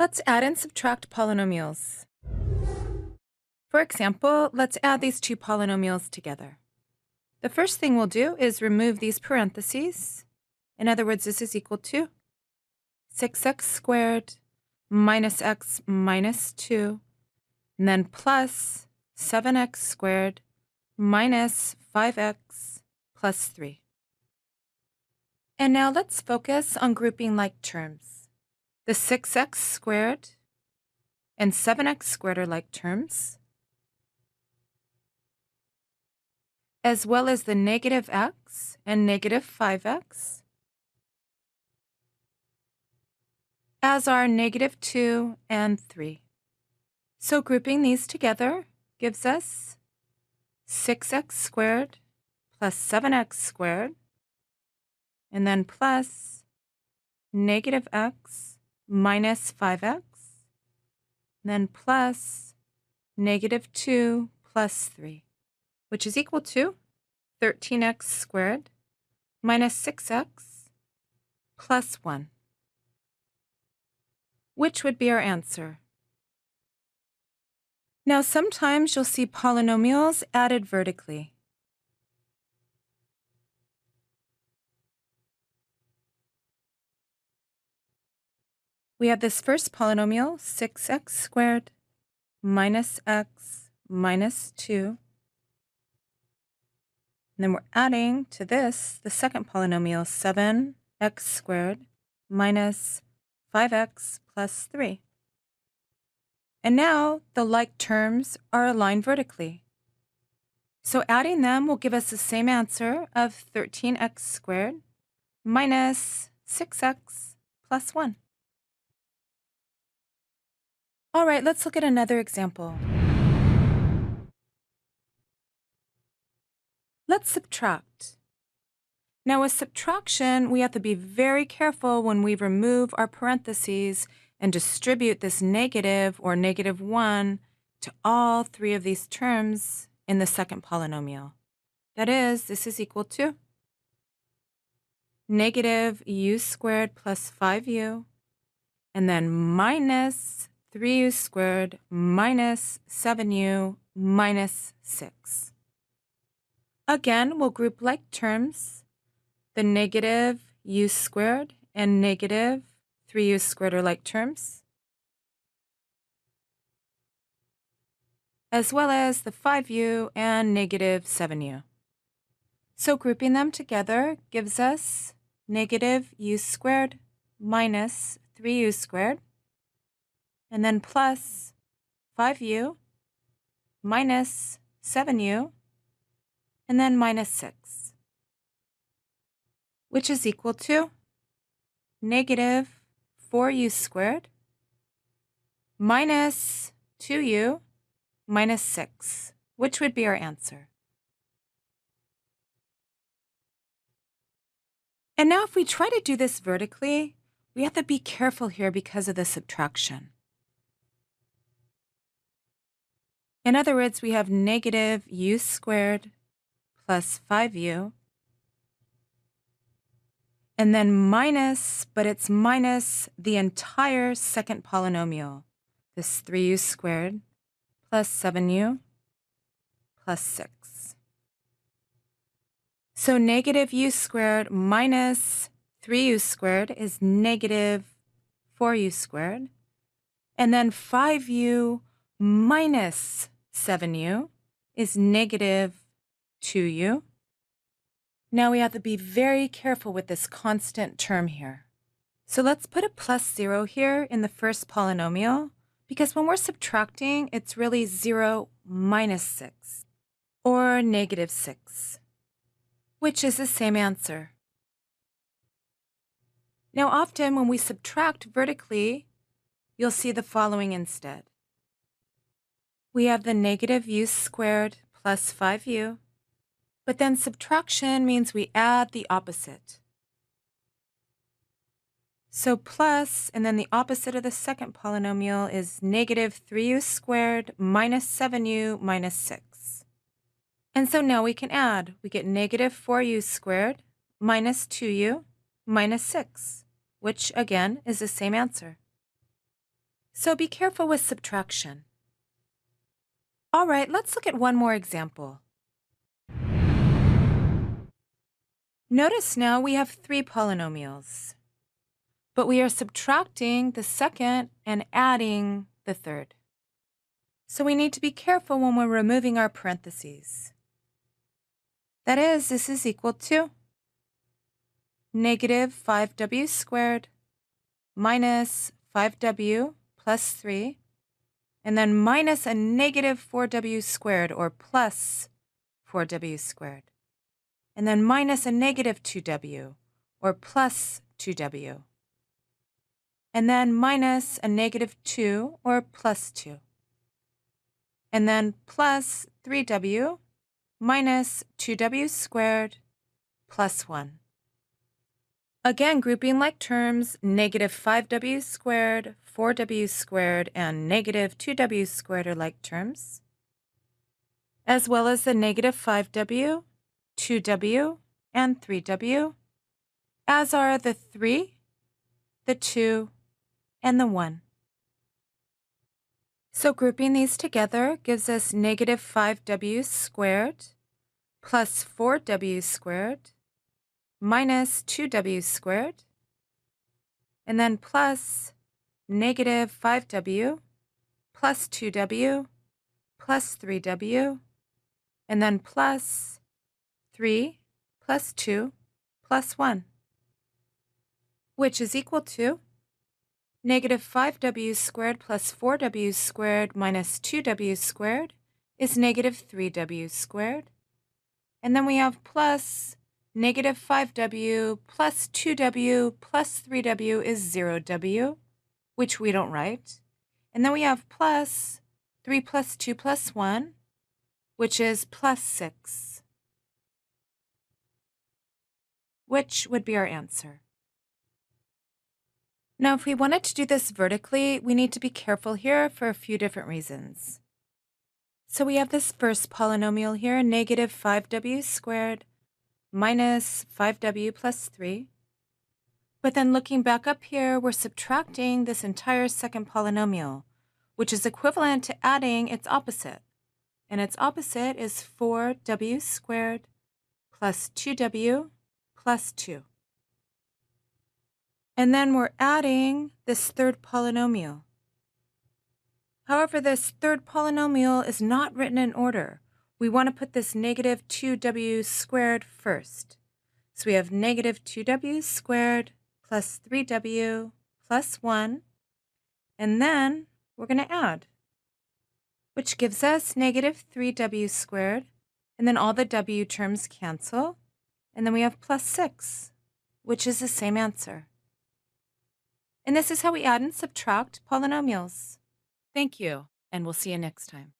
Let's add and subtract polynomials. For example, let's add these two polynomials together. The first thing we'll do is remove these parentheses. In other words, this is equal to 6x squared minus x minus 2, and then plus 7x squared minus 5x plus 3. And now let's focus on grouping like terms. The 6x squared and 7x squared are like terms, as well as the negative x and negative 5x, as are negative 2 and 3. So grouping these together gives us 6x squared plus 7x squared, and then plus negative x minus 5x, then plus negative 2 plus 3, which is equal to 13x squared minus 6x plus 1, which would be our answer. Now, sometimes you'll see polynomials added vertically. We have this first polynomial, 6x squared minus x minus 2. And then we're adding to this the second polynomial, 7x squared minus 5x plus 3. And now the like terms are aligned vertically. So adding them will give us the same answer of 13x squared minus 6x plus 1. All right, let's look at another example. Let's subtract. Now with subtraction, we have to be very careful when we remove our parentheses and distribute this negative or negative 1 to all three of these terms in the second polynomial. That is, this is equal to negative u squared plus 5u, and then minus 3u squared minus 7u minus 6. Again, we'll group like terms. The negative u squared and negative 3u squared are like terms, as well as the 5u and negative 7u. So grouping them together gives us negative u squared minus 3u squared, and then plus 5u minus 7u, and then minus 6, which is equal to negative 4u squared minus 2u minus 6, which would be our answer. And now if we try to do this vertically, we have to be careful here because of the subtraction. In other words, we have negative u squared plus 5u, and then minus, but it's minus the entire second polynomial, this 3u squared plus 7u plus 6. So negative u squared minus 3u squared is negative 4u squared, and then 5u minus 7u is negative 2u. Now we have to be very careful with this constant term here. So let's put a plus 0 here in the first polynomial, because when we're subtracting, it's really 0 minus 6, or negative 6, which is the same answer. Now often when we subtract vertically, you'll see the following instead. We have the negative u squared plus 5u, but then subtraction means we add the opposite. So plus, and then the opposite of the second polynomial is negative 3u squared minus 7u minus 6. And so now we can add. We get negative 4u squared minus 2u minus 6, which again is the same answer. So be careful with subtraction. All right, let's look at one more example. Notice now we have 3 polynomials, but we are subtracting the second and adding the third. So we need to be careful when we're removing our parentheses. That is, this is equal to negative 5w squared minus 5w plus 3, and then minus a negative 4w squared or plus 4w squared, and then minus a negative 2w or plus 2w, and then minus a negative 2 or plus 2, and then plus 3w minus 2w squared plus 1. Again, grouping like terms, negative 5w squared, 4w squared, and negative 2w squared are like terms, as well as the negative 5w, 2w, and 3w, as are the 3, the 2, and the 1. So grouping these together gives us negative 5w squared plus 4w squared minus 2w squared, and then plus negative 5w plus 2w plus 3w, and then plus 3 plus 2 plus 1, which is equal to negative 5w squared plus 4w squared minus 2w squared is negative 3w squared. And then we have plus negative 5w plus 2w plus 3w is 0w, which we don't write. And then we have plus 3 plus 2 plus 1, which is plus 6, which would be our answer. Now, if we wanted to do this vertically, we need to be careful here for a few different reasons. So we have this first polynomial here, negative 5w squared minus 5w plus 3. But then looking back up here, we're subtracting this entire second polynomial, which is equivalent to adding its opposite. And its opposite is 4w squared plus 2w plus 2. And then we're adding this third polynomial. However, this third polynomial is not written in order. We want to put this negative 2w squared first. So we have negative 2w squared plus 3w plus 1, and then we're going to add, which gives us negative 3w squared, and then all the w terms cancel, and then we have plus 6, which is the same answer. And this is how we add and subtract polynomials. Thank you, and we'll see you next time.